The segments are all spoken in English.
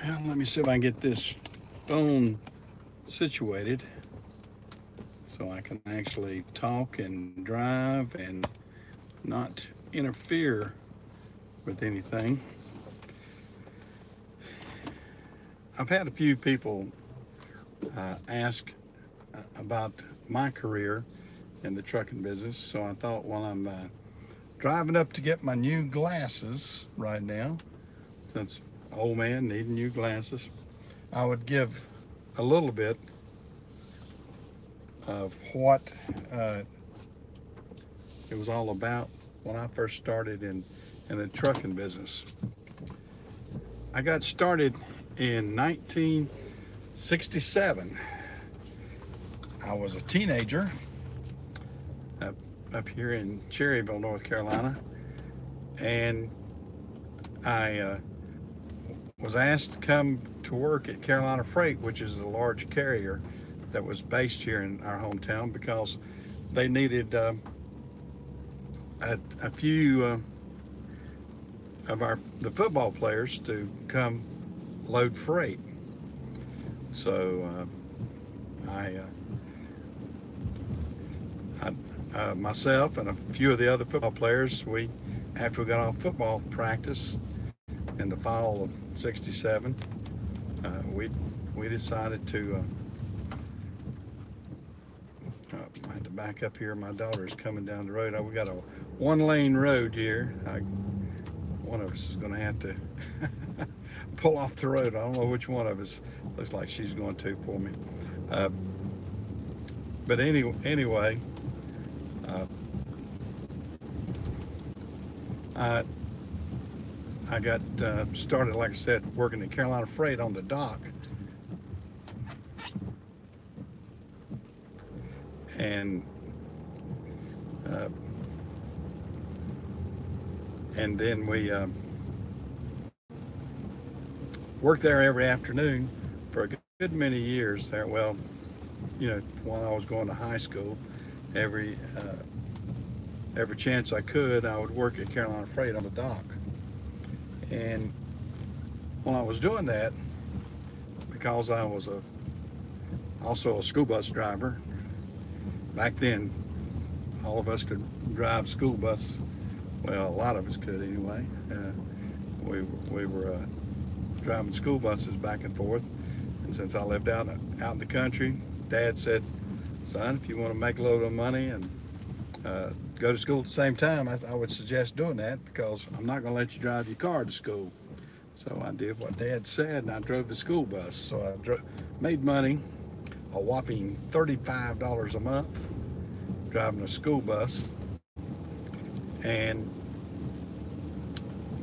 Well, let me see if I can get this phone situated so I can actually talk and drive and not interfere with anything. I've had a few people ask about my career in the trucking business, so I thought while I'm driving up to get my new glasses right now, since old man needing new glasses, I would give a little bit of what it was all about when I first started in the trucking business. I got started in 1967. I was a teenager up, up here in Cherryville, North Carolina, and I was asked to come to work at Carolina Freight, which is a large carrier that was based here in our hometown, because they needed a few of the football players to come load freight. So myself and a few of the other football players, after we got off football practice in the fall of '67, we decided to. I had to back up here. My daughter's coming down the road. We got a one-lane road here. One of us is going to have to pull off the road. I don't know which one of us. Looks like she's going to for me. But anyway, I got started, like I said, working at Carolina Freight on the dock. And then we worked there every afternoon for a good many years there. Well, while I was going to high school, every chance I could, I would work at Carolina Freight on the dock. And while I was doing that, because I was also a school bus driver, back then all of us could drive school buses. Well, a lot of us could anyway. We were driving school buses back and forth. And since I lived out in the country, Dad said, "Son, if you want to make a little money and go to school at the same time, I would suggest doing that, because I'm not going to let you drive your car to school." So I did what Dad said, and I drove the school bus. So I made money, a whopping $35 a month, driving a school bus, and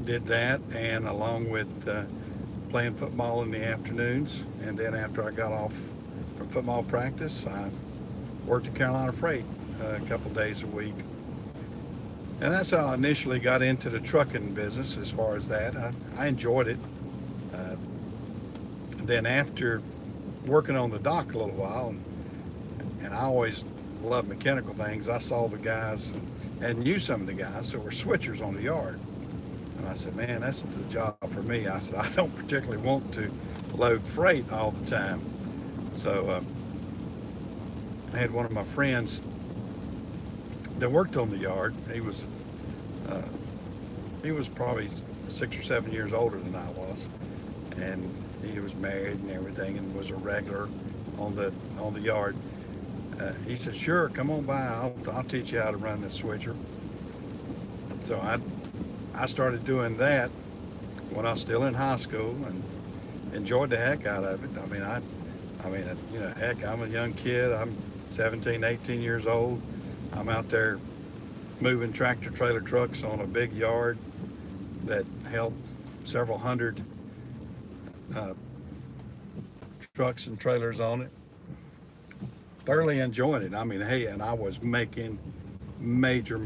did that, and along with playing football in the afternoons. And then after I got off from football practice, I worked at Carolina Freight a couple days a week. And that's how I initially got into the trucking business. As far as that, I enjoyed it. Then after working on the dock a little while, and I always loved mechanical things, I saw the guys and knew some of the guys that were switchers on the yard. And I said, "Man, that's the job for me." I said, "I don't particularly want to load freight all the time." So I had one of my friends that worked on the yard. He was probably 6 or 7 years older than I was, and he was married and everything, and was a regular on the yard. He said, "Sure, come on by. I'll teach you how to run the switcher." So I started doing that when I was still in high school, and enjoyed the heck out of it. I mean, heck, I'm a young kid. I'm 17, 18 years old. I'm out there moving tractor trailer trucks on a big yard that held several hundred trucks and trailers on it. Thoroughly enjoying it. I mean, hey, and I was making major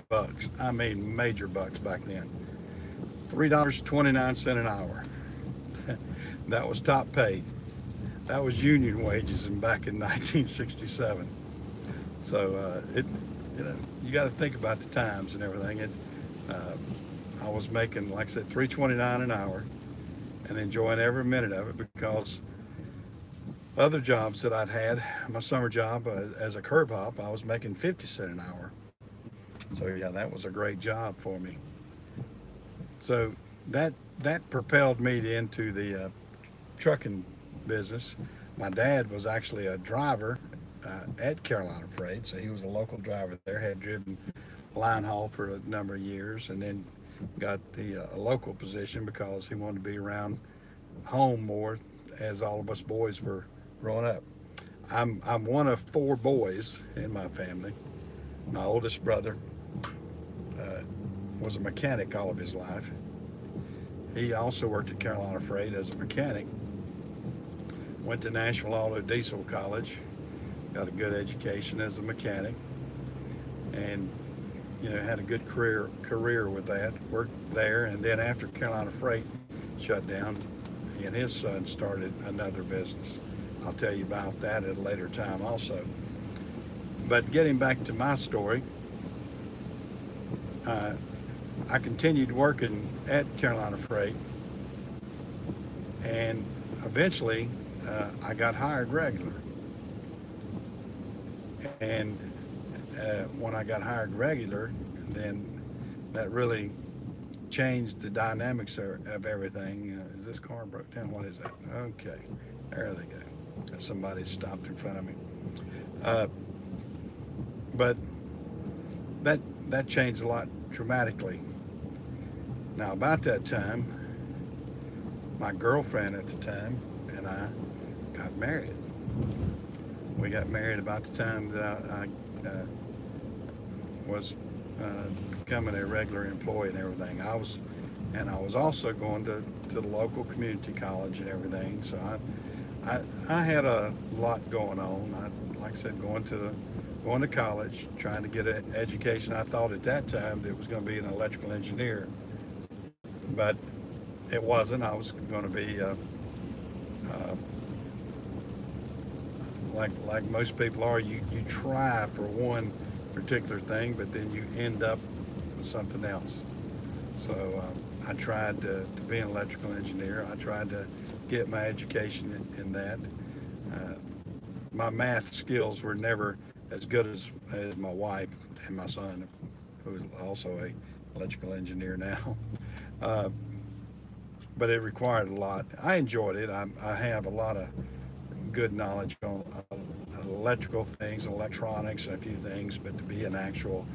bucks. I mean, major bucks back then. $3.29 an hour. That was top paid. That was union wages back in 1967. So you got to think about the times and everything. I was making, like I said, $3.29 an hour, and and enjoying every minute of it, because other jobs that I'd had, my summer job as a curb hop, I was making 50 cents an hour. So yeah, that was a great job for me. So that propelled me into the trucking business. My dad was actually a driver at Carolina Freight, so he was a local driver there. Had driven line haul for a number of years, and then got the local position because he wanted to be around home more, as all of us boys were growing up. I'm one of four boys in my family. My oldest brother uh, was a mechanic all of his life. He also worked at Carolina Freight as a mechanic. Went to Nashville Auto Diesel College, got a good education as a mechanic, and had a good career with that. Worked there, and then after Carolina Freight shut down, he and his son started another business. I'll tell you about that at a later time also. But getting back to my story, I continued working at Carolina Freight, and eventually I got hired regular. And when I got hired regular, then that really changed the dynamics of everything. Is this car broke down? What is that? Okay, there they go. Somebody stopped in front of me. But that changed a lot dramatically. Now, about that time, my girlfriend at the time and I got married. We got married about the time that I was becoming a regular employee and everything. I was also going to the local community college and everything. So I had a lot going on. Like I said, going to college, trying to get an education. I thought at that time that it was going to be an electrical engineer, but it wasn't. I was going to be like most people are. You try for one particular thing, but then you end up with something else. So I tried to be an electrical engineer. I tried to get my education in that. My math skills were never as good as my wife and my son, who is also a electrical engineer now. But it required a lot. I enjoyed it. I have a lot of good knowledge on electrical things, electronics, and a few things, but to be an actual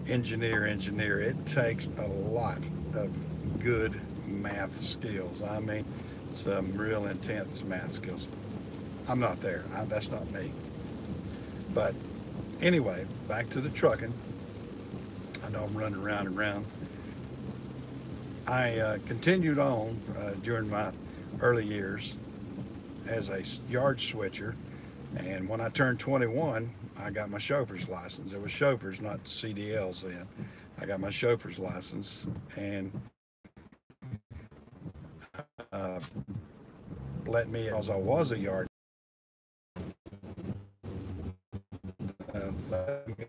engineer, it takes a lot of good math skills. I mean, some real intense math skills. I'm not there. That's not me. But anyway, back to the trucking. I know I'm running around and around. I continued on during my early years as a yard switcher, and when I turned 21, I got my chauffeur's license. It was chauffeurs, not CDLs then. I got my chauffeur's license, and let me, as I was a yard, let me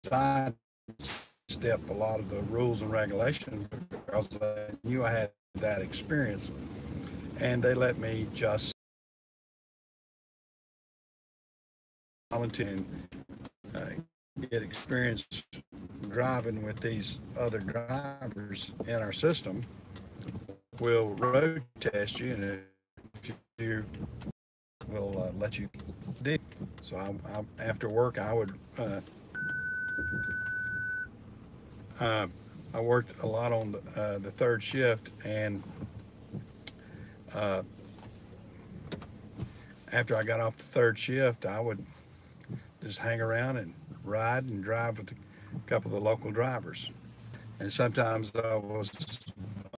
sidestep a lot of the rules and regulations because I knew I had that experience, and they let me just volunteer and get experience driving with these other drivers in our system. We'll road test you, and if you will let you dig. So I after work I would I worked a lot on the third shift, and after I got off the third shift, I would just hang around and ride and drive with a couple of the local drivers. And sometimes I was